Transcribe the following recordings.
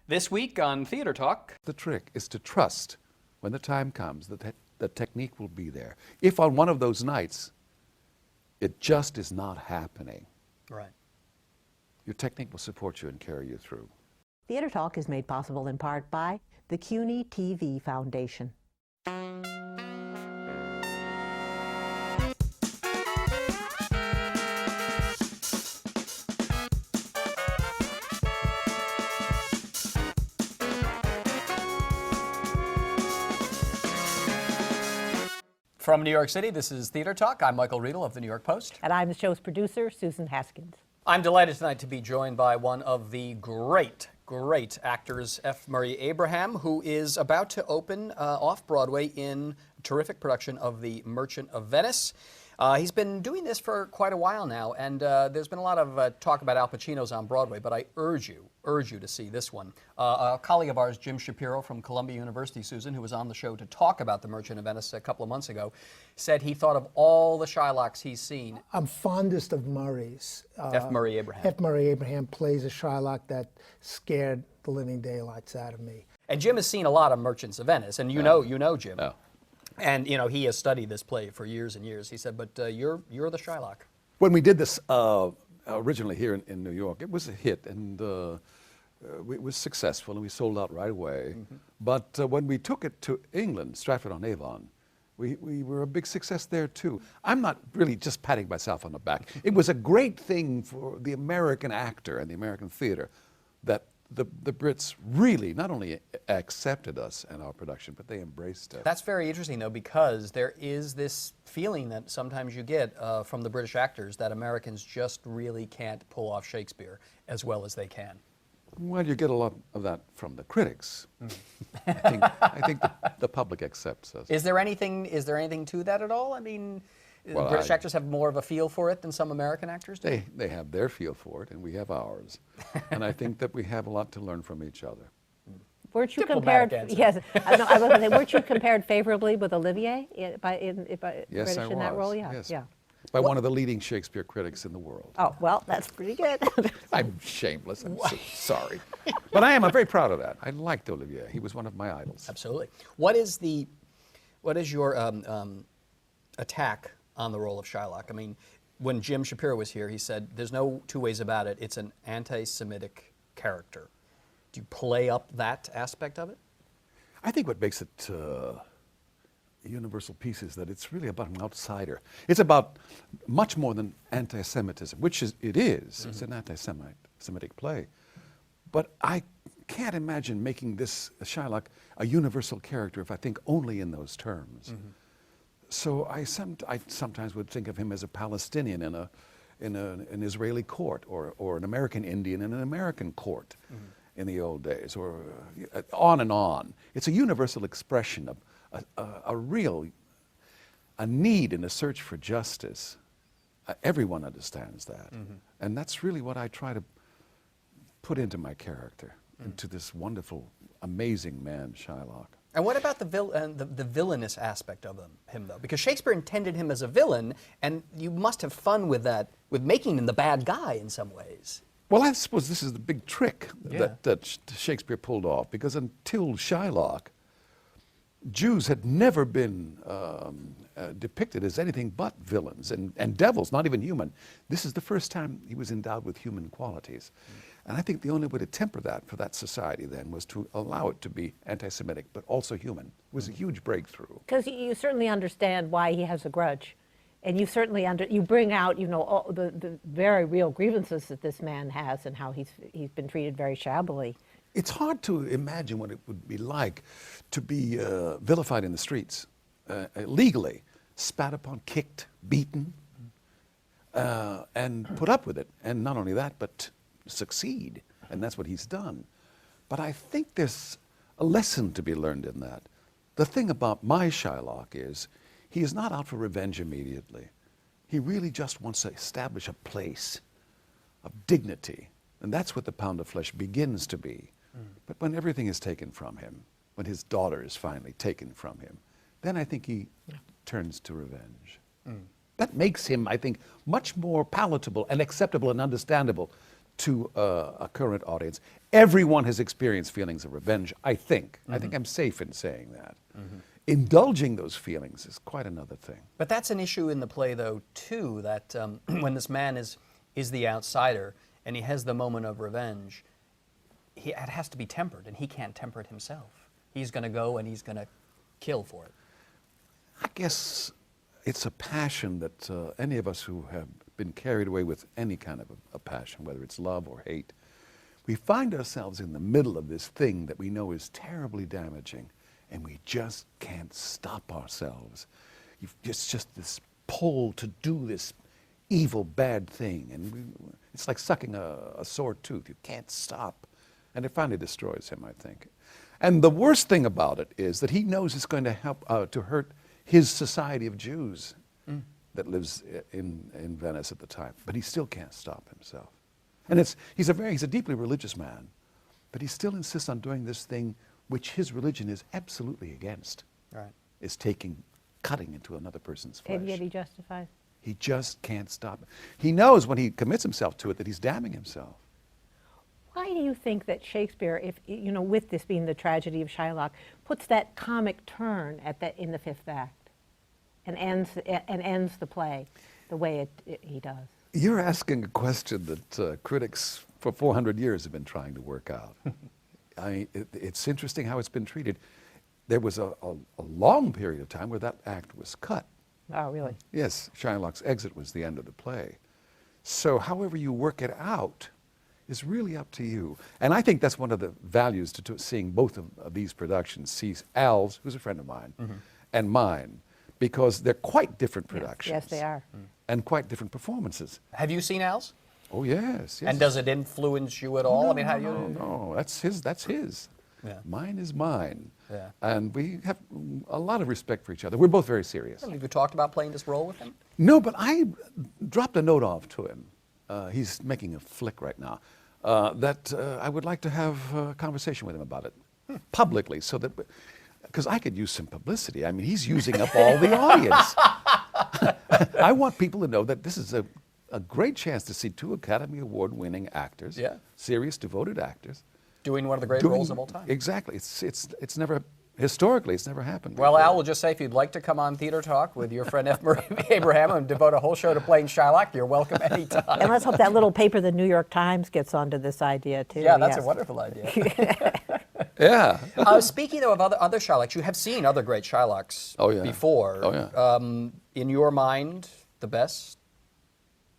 This week on Theater Talk. The trick is to trust when the time comes that the technique will be there. If on one of those nights it just is not happening, Right. your technique will support you and carry you through. Theater Talk is made possible in part by the CUNY TV Foundation. From New York City, this is Theater Talk. I'm Michael Riedel of the New York Post. And I'm the show's producer, Susan Haskins. I'm delighted tonight to be joined by one of the great actors, F. Murray Abraham, who is about to open off-Broadway in a terrific production of The Merchant of Venice. He's been doing this for quite a while now, and there's been a lot of talk about Al Pacino's on Broadway, but I urge you to see this one. A colleague of ours, Jim Shapiro from Columbia University, Susan, who was on the show to talk about The Merchant of Venice a couple of months ago, said he thought of all the Shylocks he's seen. I'm fondest of Murray's. F. Murray Abraham. F. Murray Abraham plays a Shylock that scared the living daylights out of me. And Jim has seen a lot of Merchants of Venice, and you know Jim. No. And you know he has studied this play for years and years. He said, "But you're the Shylock." When we did this originally here in New York, it was a hit, and it was successful, and we sold out right away. Mm-hmm. But when we took it to England, Stratford-on-Avon, we were a big success there too. I'm not really just patting myself on the back. It was a great thing for the American actor and the American theater that the Brits really not only accepted us and our production, but they embraced it. That's very interesting, though, because there is this feeling that sometimes you get from the British actors that Americans just really can't pull off Shakespeare as well as they can. Well, you get a lot of that from the critics. I think the public accepts us. Is there anything to that at all? I mean, well, British actors have more of a feel for it than some American actors do? They have their feel for it, and we have ours. And I think that we have a lot to learn from each other. Weren't you Diplomatic compared? answer. Yes, I was going to say, weren't you compared favorably with Olivier Yes, British I in that was. role? Yeah, Yes. yeah. By one of the leading Shakespeare critics in the world. Oh, well, that's pretty good. I'm shameless. I'm so sorry. But I'm very proud of that. I liked Olivier. He was one of my idols. Absolutely. What is your attack on the role of Shylock? I mean, when Jim Shapiro was here, he said, there's no two ways about it. It's an anti-Semitic character. Do you play up that aspect of it? I think what makes it a universal piece is that it's really about an outsider. It's about much more than anti-Semitism, which it is. Mm-hmm. It's an anti-Semitic play. But I can't imagine making this Shylock a universal character if I think only in those terms. Mm-hmm. So I sometimes would think of him as a Palestinian in an Israeli court, or an American Indian in an American court in the old days, or on and on. It's a universal expression of a need and a search for justice. Everyone understands that. Mm-hmm. And that's really what I try to put into my character, into this wonderful, amazing man, Shylock. And what about the villainous aspect of him, though? Because Shakespeare intended him as a villain, and you must have fun with that, with making him the bad guy in some ways. Well, I suppose this is the big trick that Shakespeare pulled off, because until Shylock, Jews had never been depicted as anything but villains and devils, not even human. This is the first time he was endowed with human qualities. And I think the only way to temper that for that society then was to allow it to be anti-Semitic, but also human. It was a huge breakthrough. Because you certainly understand why he has a grudge. And you certainly you bring out, all the very real grievances that this man has and how he's been treated very shabbily. It's hard to imagine what it would be like to be vilified in the streets, legally, spat upon, kicked, beaten, and put up with it. And not only that, but succeed. And that's what he's done. But I think there's a lesson to be learned in that. The thing about my Shylock is he is not out for revenge immediately. He really just wants to establish a place of dignity. And that's what the Pound of Flesh begins to be. But when everything is taken from him, when his daughter is finally taken from him, then I think he turns to revenge. That makes him, I think, much more palatable and acceptable and understandable to a current audience. Everyone has experienced feelings of revenge, I think. I think I'm safe in saying that. Indulging those feelings is quite another thing. But that's an issue in the play, though, too, that when this man is the outsider and he has the moment of revenge, it has to be tempered, and he can't temper it himself. He's going to go and he's going to kill for it. I guess it's a passion that any of us who have been carried away with any kind of a passion, whether it's love or hate, we find ourselves in the middle of this thing that we know is terribly damaging, and we just can't stop ourselves. It's just this pull to do this evil, bad thing, and it's like sucking a sore tooth. You can't stop, and it finally destroys him, I think. And the worst thing about it is that he knows it's going to help to hurt his society of Jews that lives in Venice at the time, but he still can't stop himself. And he's a deeply religious man, but he still insists on doing this thing which his religion is absolutely against. Right. Is cutting into another person's flesh. And yet he justifies. He just can't stop it. He knows when he commits himself to it that he's damning himself. Why do you think that Shakespeare, if you know, with this being the tragedy of Shylock, puts that comic turn in the fifth act, and ends the play the way he does? You're asking a question that critics for 400 years have been trying to work out. It's interesting how it's been treated. There was a long period of time where that act was cut. Oh, really? Yes, Shylock's exit was the end of the play. So however you work it out is really up to you. And I think that's one of the values to seeing both of these productions, see Al's, who's a friend of mine, and mine, because they're quite different productions. Yes, they are. And quite different performances. Have you seen Al's? Oh, yes, yes. And does it influence you at all? No, I mean, how do you? no, that's his. Yeah. Mine is mine. Yeah. And we have a lot of respect for each other. We're both very serious. Have you talked about playing this role with him? No, but I dropped a note off to him. He's making a flick right now. That I would like to have a conversation with him about it publicly, so that because I could use some publicity. I mean, he's using up all the audience. I want people to know that this is a great chance to see two Academy Award-winning actors, Yeah. serious, devoted actors, Doing one of the great roles of all time. Exactly. It's never historically it's never happened. Well, before. Al will just say if you'd like to come on Theater Talk with your friend F. Murray Abraham and devote a whole show to playing Shylock, you're welcome anytime. And let's hope that little paper, the New York Times, gets onto this idea too. Yeah, that's yes. a wonderful idea. Yeah. Speaking though of other Shylocks, you have seen other great Shylocks Oh, yeah. before. Oh, yeah. In your mind, the best?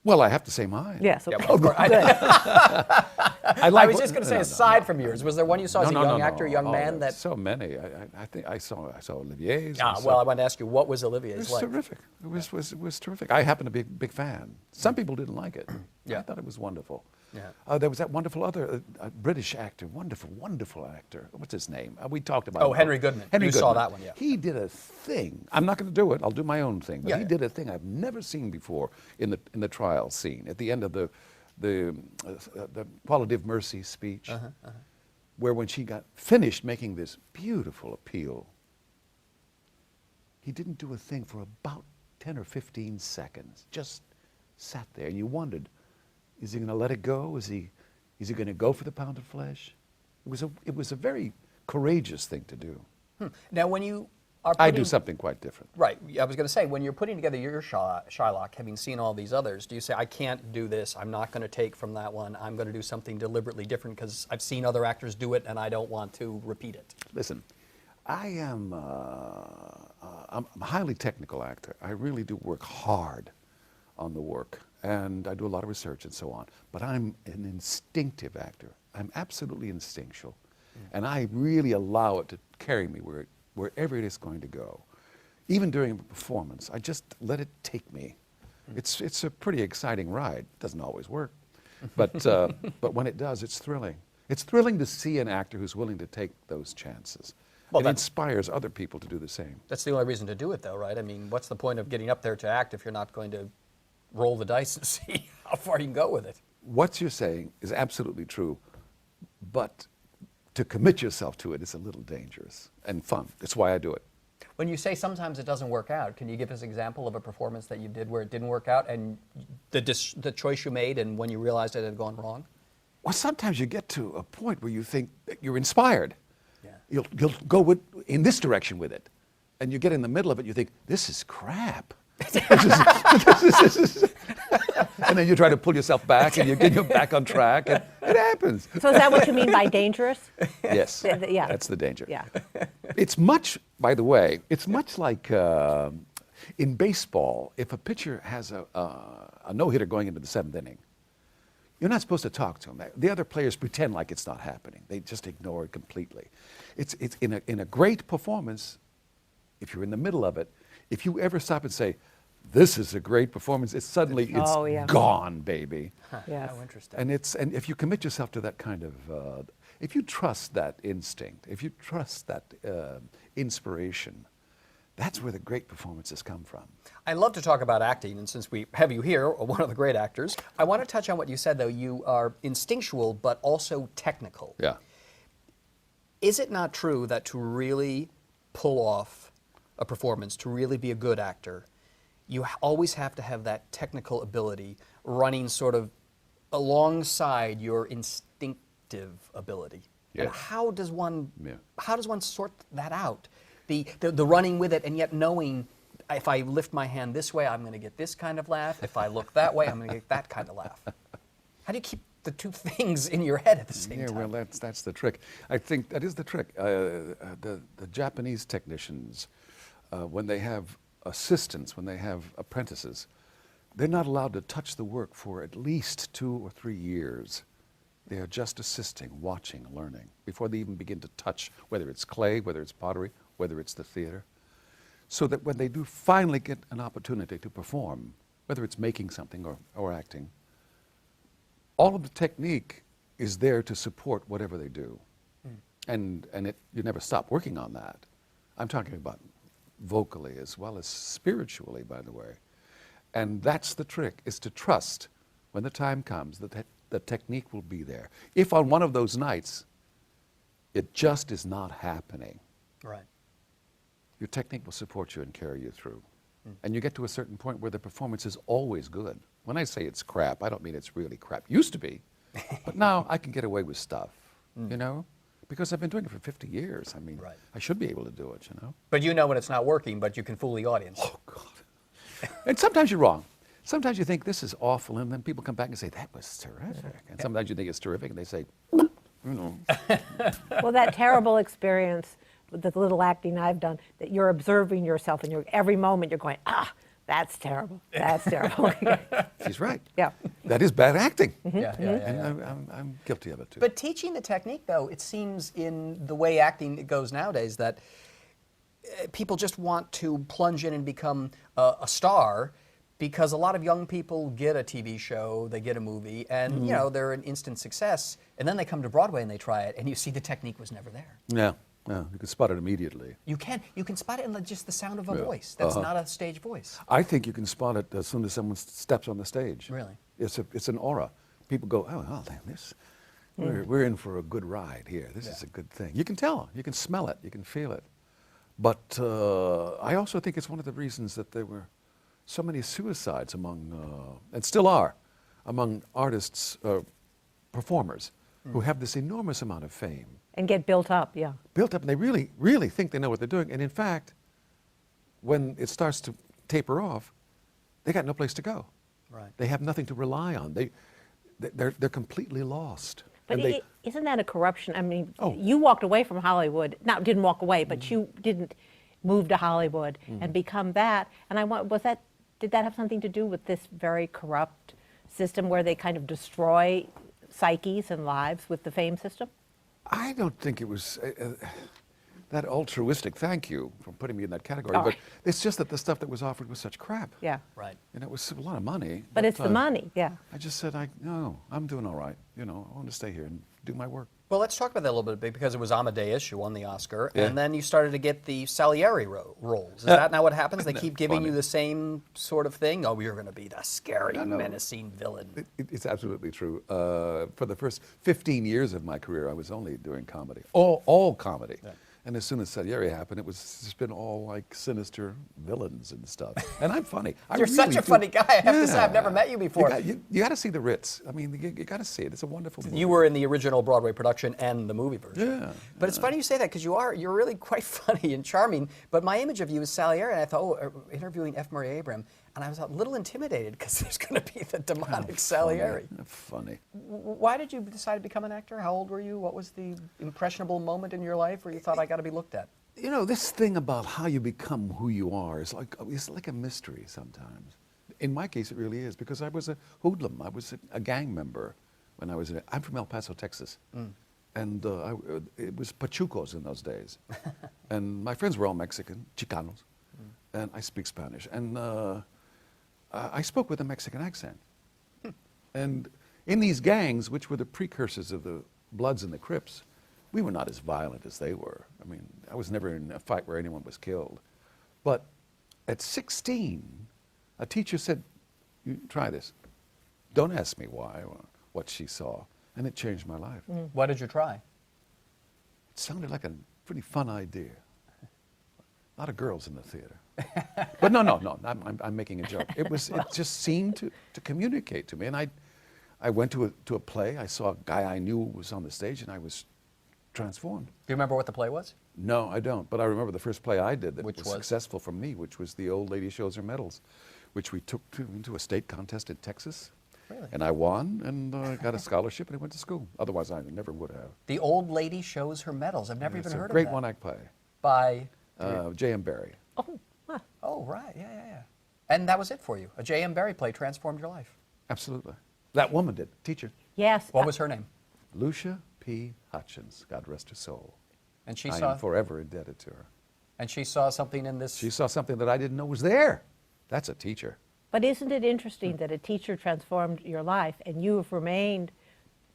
Well, I have to say mine. Yes. Yeah, Okay. well, of course. I I was just going to say, aside from yours, was there one you saw as a young actor, young man that? So many. I think I saw Olivier's. Well, I want to ask you, what was It Olivier's was like? terrific. It was terrific. I happen to be a big fan. Some people didn't like it. Yeah. I thought it was wonderful. Yeah. There was that wonderful other British actor, wonderful actor. What's his name? We talked about Oh, him. Henry Goodman. Henry You Goodman. saw that one, yeah. He did a thing. I'm not going to do it. I'll do my own thing. But Yeah, he yeah. did a thing I've never seen before in the trial scene at the end of the Quality of Mercy speech, where when she got finished making this beautiful appeal, he didn't do a thing for about 10 or 15 seconds. Just sat there, and you wondered, is he going to let it go? Is he going to go for the pound of flesh? It was a very courageous thing to do. Now, when you are I putting, do something quite different. Right. I was going to say, when you're putting together your Shylock, having seen all these others, do you say, I can't do this, I'm not going to take from that one, I'm going to do something deliberately different because I've seen other actors do it and I don't want to repeat it? Listen, I'm a highly technical actor. I really do work hard on the work, and I do a lot of research and so on. But I'm an instinctive actor. I'm absolutely instinctual, and I really allow it to carry me wherever it is going to go. Even during a performance, I just let it take me. It's a pretty exciting ride. It doesn't always work, but when it does, it's thrilling. It's thrilling to see an actor who's willing to take those chances. Well, It that's- inspires other people to do the same. That's the only reason to do it, though, right? I mean, what's the point of getting up there to act if you're not going to roll the dice and see how far you can go with it? What you're saying is absolutely true, but to commit yourself to it is a little dangerous and fun. That's why I do it. When you say sometimes it doesn't work out, can you give us an example of a performance that you did where it didn't work out and the choice you made and when you realized it had gone wrong? well, sometimes you get to a point where you think that you're inspired. Yeah. You'll go in this direction with it. And you get in the middle of it, you think, this is crap. This is- and then you try to pull yourself back and you get you back on track, and it happens. So is that what you mean by dangerous? Yes, Yeah. that's the danger. Yeah. It's much, by the way, it's much like in baseball, if a pitcher has a no-hitter going into the seventh inning, you're not supposed to talk to him. The other players pretend like it's not happening. They just ignore it completely. It's in a great performance, if you're in the middle of it, if you ever stop and say, this is a great performance, it's Oh, yeah. gone, baby. Yes. How interesting. And if you commit yourself to that kind of, if you trust that instinct, if you trust that inspiration, that's where the great performances come from. I love to talk about acting, and since we have you here, one of the great actors, I want to touch on what you said, though. You are instinctual, but also technical. Yeah. Is it not true that to really pull off a performance, to really be a good actor, you always have to have that technical ability running sort of alongside your instinctive ability? And Yes. how does one Yeah. sort that out? The running with it, and yet knowing if I lift my hand this way, I'm going to get this kind of laugh. If I look that way, I'm going to get that kind of laugh. How do you keep the two things in your head at the same Yeah, time? well, that's the trick. I think that is the trick. The Japanese technicians, when they have assistants, when they have apprentices, they're not allowed to touch the work for at least 2 or 3 years. They are just assisting, watching, learning, before they even begin to touch, whether it's clay, whether it's pottery, whether it's the theater. So that when they do finally get an opportunity to perform, whether it's making something or acting, all of the technique is there to support whatever they do. And you never stop working on that. I'm talking about vocally as well as spiritually, by the way. And that's the trick, is to trust when the time comes that the technique will be there. If on one of those nights it just is not happening, Right. your technique will support you and carry you through. And you get to a certain point where the performance is always good. When I say it's crap, I don't mean it's really crap. Used to be, but now I can get away with stuff, you know? Because I've been doing it for 50 years. I mean, Right. I should be able to do it, you know? But you know when it's not working, but you can fool the audience. Oh, God. And sometimes you're wrong. Sometimes you think this is awful, and then people come back and say, that was terrific. And sometimes you think it's terrific, and they say, you know. Well, that terrible experience with the little acting I've done, that you're observing yourself and every moment you're going, that's terrible, that's terrible. She's right. Yeah. That is bad acting. Yeah, yeah, And I'm guilty of it, too. But teaching the technique, though, it seems in the way acting goes nowadays that people just want to plunge in and become a star because a lot of young people get a TV show, they get a movie, and you know they're an instant success, and then they come to Broadway and they try it, and you see the technique was never there. Yeah, you can spot it immediately. You can spot it in just the sound of a Yeah. voice. That's not a stage voice. I think you can spot it as soon as someone steps on the stage. Really? It's an aura. People go, oh, well, then we're in for a good ride here. This is a good thing. You can tell. You can smell it. You can feel it. But I also think it's one of the reasons that there were so many suicides among, and still are, among artists, performers, who have this enormous amount of fame. And get built up, yeah. Built up, and they really, really think they know what they're doing. And in fact, when it starts to taper off, they got no place to go. Right. They have nothing to rely on. They're completely lost. But And isn't that a corruption? I mean, Oh. you walked away from Hollywood. Not didn't walk away, but you didn't move to Hollywood and become that. And did that have something to do with this very corrupt system where they kind of destroy psyches and lives with the fame system? I don't think it was that altruistic. Thank you for putting me in that category. All But right. it's just that the stuff that was offered was such crap. Yeah. Right. And it was a lot of money. But it's the money, yeah. I just said, no, I'm doing all right. You know, I want to stay here and do my work. Well, let's talk about that a little bit because it was Amadeus, you won the Oscar, Yeah. and then you started to get the Salieri roles. Is that now what happens? They Isn't keep that giving funny? you the same sort of thing? Oh, you're going to be the scary, No. menacing villain. It's absolutely true. For the first 15 years of my career, I was only doing comedy, all comedy. And as soon as Salieri happened, it's just been all like sinister villains and stuff. And I'm funny. You're such a funny guy. I have to say, I've never met you before. You got to see the Ritz. I mean, you got to see it. It's a wonderful movie. You were in the original Broadway production and the movie version. Yeah. But it's funny you say that because you're really quite funny and charming. But my image of you is Salieri, and I thought, interviewing F. Murray Abraham, and I was a little intimidated because there's going to be the demonic Salieri. Funny. Why did you decide to become an actor? How old were you? What was the impressionable moment in your life where you thought, I got to be looked at? You know, this thing about how you become who you are is like a mystery sometimes. In my case, it really is, because I was a hoodlum. I was a gang member when I was in. I'm from El Paso, Texas, and it was Pachucos in those days, and my friends were all Mexican, Chicanos, and I speak Spanish, and I spoke with a Mexican accent, and in these gangs, which were the precursors of the Bloods and the Crips, we were not as violent as they were. I mean, I was never in a fight where anyone was killed. But at 16, a teacher said, "You try this. Don't ask me why or what she saw." And it changed my life. What did you try? It sounded like a pretty fun idea. A lot of girls in the theater. But no, I'm making a joke. It just seemed to communicate to me. And I went to a play. I saw a guy I knew was on the stage, and I was transformed. Do you remember what the play was? No, I don't. But I remember the first play I did that Which was was? successful for me, which was The Old Lady Shows Her Medals, which we took into a state contest in Texas. Really? And I won and got a scholarship and I went to school. Otherwise, I never would have. The Old Lady Shows Her Medals. I've never It's even a heard great of that. one-act play. By, J.M. Barrie. oh, right, yeah. And that was it for you. A J.M. Barrie play transformed your life. Absolutely. That woman did. Teacher. Yes. What was her name? Lucia P. Hutchins. God rest her soul. And she I saw, am forever indebted to her. and she saw something in this. She saw something that I didn't know was there. That's a teacher. But isn't it interesting that a teacher transformed your life and you have remained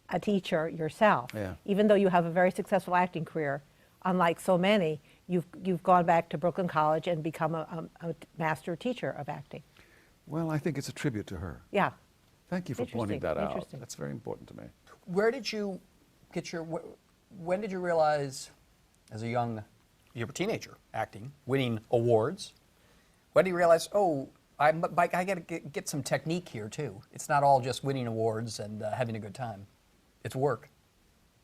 a teacher yourself? Yeah. Even though you have a very successful acting career, unlike so many, you've gone back to Brooklyn College and become a master teacher of acting. Well, I think it's a tribute to her. Yeah. Thank you for pointing Interesting, that out. interesting. That's very important to me. Where did you get your, when did you realize, as you were a teenager acting, winning awards, when did you realize, oh, I got to get some technique here too. It's not all just winning awards and having a good time. It's work.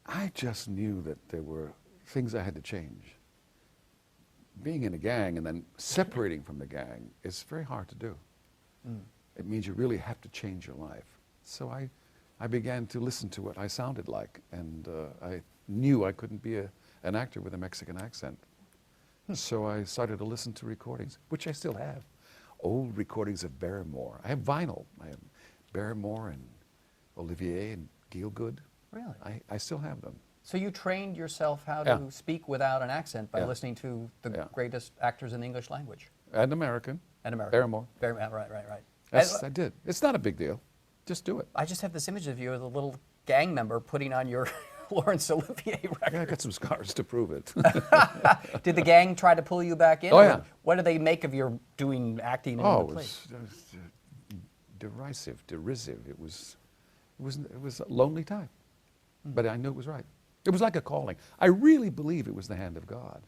I just knew that there were things I had to change. Being in a gang and then separating from the gang is very hard to do. It means you really have to change your life. So I began to listen to what I sounded like, and I knew I couldn't be an actor with a Mexican accent. So I started to listen to recordings, which I still have. Old recordings of Barrymore. I have vinyl. I have Barrymore and Olivier and Gielgud. Really? I still have them. So you trained yourself how Yeah. to speak without an accent by Yeah. listening to the Yeah. greatest actors in the English language. And American. And American. Barrymore. Right. Yes, And, I did. It's not a big deal. Just do it. I just have this image of you as a little gang member putting on your Laurence Olivier record. Yeah, I got some scars to prove it. Did the gang try to pull you back in? Oh, or yeah. What did they make of your doing acting in Oh, the it play? was derisive, derisive. It was a lonely time, but I knew it was right. It was like a calling. I really believe it was the hand of God.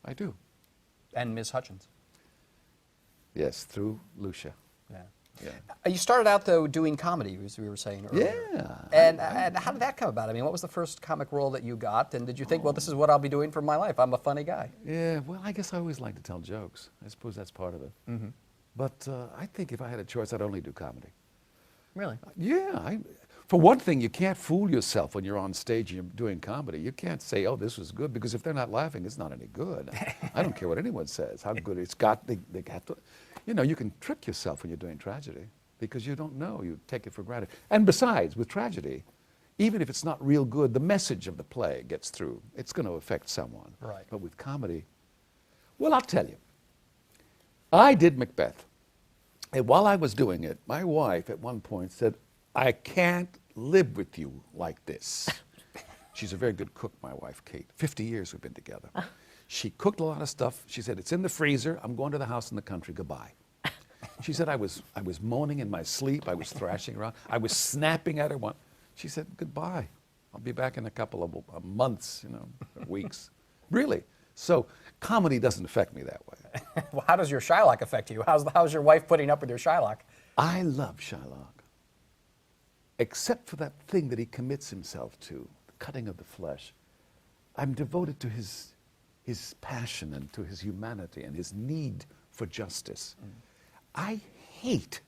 I do. And Ms. Hutchins. Yes, through Lucia. Yeah. Yeah. You started out though doing comedy, as we were saying earlier. Yeah. And how did that come about? I mean, what was the first comic role that you got? And did you think, well, this is what I'll be doing for my life? I'm a funny guy. Yeah, well, I guess I always like to tell jokes. I suppose that's part of it. But I think if I had a choice, I'd only do comedy. Really? Yeah. For one thing, you can't fool yourself when you're on stage and you're doing comedy. You can't say, oh, this was good, because if they're not laughing, it's not any good. I don't care what anyone says, how good it's got. They got to, you know, you can trick yourself when you're doing tragedy because you don't know. You take it for granted. And besides, with tragedy, even if it's not real good, the message of the play gets through. It's going to affect someone. Right. But with comedy, well, I'll tell you. I did Macbeth. And while I was doing it, my wife at one point said, I can't live with you like this. She's a very good cook, my wife, Kate. 50 years we've been together. She cooked a lot of stuff. She said, it's in the freezer. I'm going to the house in the country. Goodbye. She said, I was moaning in my sleep. I was thrashing around. I was snapping at her. She said, goodbye. I'll be back in a couple of months, weeks. Really. So comedy doesn't affect me that way. Well, how does your Shylock affect you? How's your wife putting up with your Shylock? I love Shylock, except for that thing that he commits himself to, the cutting of the flesh. I'm devoted to his passion and to his humanity and his need for justice. I hate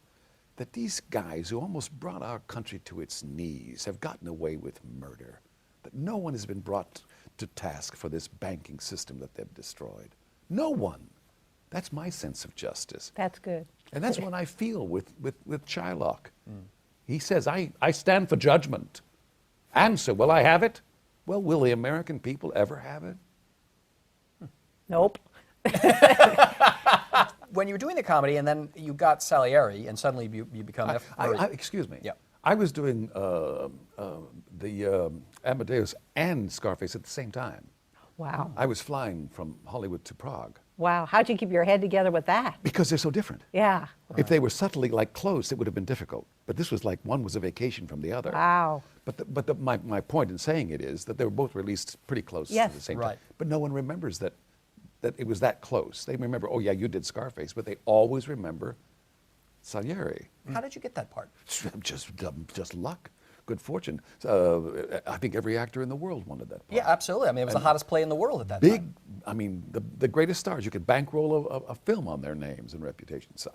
that these guys who almost brought our country to its knees have gotten away with murder, that no one has been brought to task for this banking system that they've destroyed. No one. That's my sense of justice. That's good. And that's what I feel with Shylock. He says, I stand for judgment. And so, will I have it? Well, will the American people ever have it? Nope. When you were doing the comedy and then you got Salieri and suddenly you become F. Murray. Excuse me. Yeah. I was doing the Amadeus and Scarface at the same time. Wow. I was flying from Hollywood to Prague Wow. How'd you keep your head together with that? because they're so different. Yeah. If they were subtly like close, it would have been difficult. But this was like one was a vacation from the other. Wow. But my point in saying it is that they were both released pretty close Yes. at the same Right. time. But no one remembers that it was that close. They remember, oh yeah, you did Scarface, but they always remember Salieri. How did you get that part? Just luck, good fortune. I think every actor in the world wanted that part. Yeah, absolutely. I mean, it was the hottest play in the world at that Big, time. I mean, the greatest stars. You could bankroll a film on their names and reputations.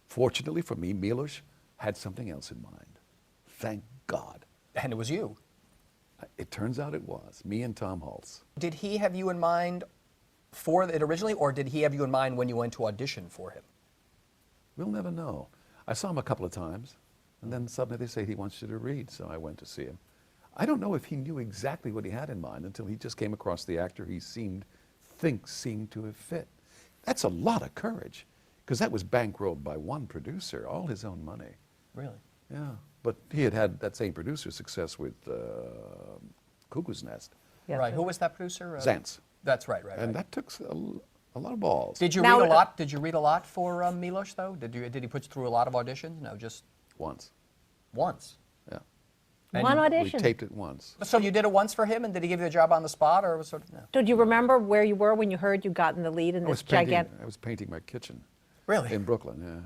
Fortunately for me, Milos had something else in mind. Thank God. And it was you. It turns out it was me and Tom Hulce. Did he have you in mind for it originally, or did he have you in mind when you went to audition for him? We'll never know. I saw him a couple of times, and then suddenly they say he wants you to read, so I went to see him. I don't know if he knew exactly what he had in mind until he just came across the actor he seemed to have fit. That's a lot of courage, because that was bankrolled by one producer, all his own money. Really? Yeah, but he had that same producer success with Cuckoo's Nest, Yes. Right. Who was that producer? Zantz, That's right. and that took a lot of balls. Did you Now- read a lot? Did you read a lot for Milos though? Did he put you through a lot of auditions? No, just Once, once. yeah. And One you- We audition. taped it once. So you did it once for him, and did he give you the job on the spot, or was sort of no? Did you remember where you were when you heard you gotten the lead in I this was painting. gigantic? I was painting my kitchen. Really? In Brooklyn,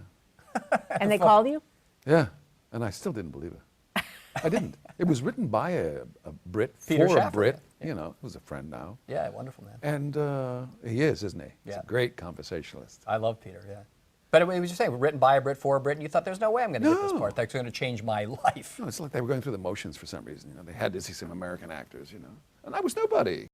yeah. And they called you? Yeah, and I still didn't believe it. I didn't. It was written by a Brit Peter for a Shaffer, Brit, yeah. who's a friend now. Yeah, wonderful man. And he is, isn't he? He's Yeah. a great conversationalist. I love Peter. Yeah. But it was just saying, written by a Brit for a Brit, and you thought there's no way I'm going to get this No. part. That's going to change my life. No, it's like they were going through the motions for some reason. They had to see some American actors, and I was nobody.